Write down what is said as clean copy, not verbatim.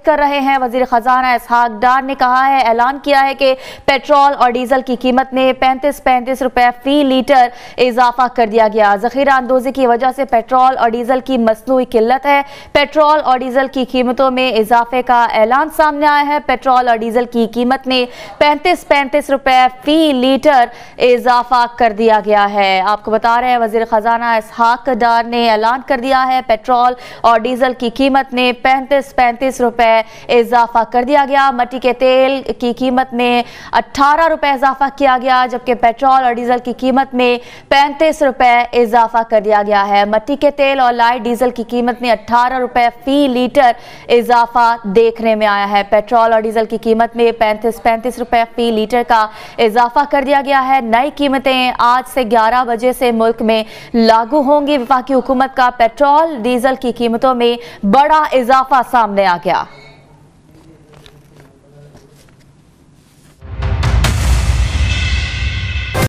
कर रहे हैं। वजीर खजाना इसहाक डार ने कहा है, ऐलान किया है कि पेट्रोल और डीजल की कीमत में 35 रुपए फी लीटर इजाफा कर दिया गया। जखीरा अंदोजी की वजह से पेट्रोल और डीजल की मसनूई किल्लत है। पेट्रोल और डीजल की कीमतों में इजाफे का ऐलान सामने आया है। पेट्रोल और डीजल की कीमत में 35 रुपए फी लीटर इजाफा कर दिया गया है। आपको बता रहे हैं, वजीर खजाना इसहाक डार ने ऐलान कर दिया है, पेट्रोल और डीजल की कीमत में 35 रुपए इजाफा कर दिया गया। मट्टी के तेल की कीमत में 18 रुपए इजाफा किया गया, जबकि पेट्रोल और डीजल की कीमत में 35 रुपए इजाफा कर दिया गया है। मट्टी के तेल और लाइट डीजल की कीमत में 18 रुपए फी लीटर इजाफा देखने में आया है। पेट्रोल और डीजल की कीमत में 35 रुपए फी लीटर का इजाफा कर दिया गया है। नई कीमतें आज से 11 बजे से मुल्क में लागू होंगी। वफाकी हुकूमत का पेट्रोल डीजल की कीमतों में बड़ा इजाफा सामने आ गया।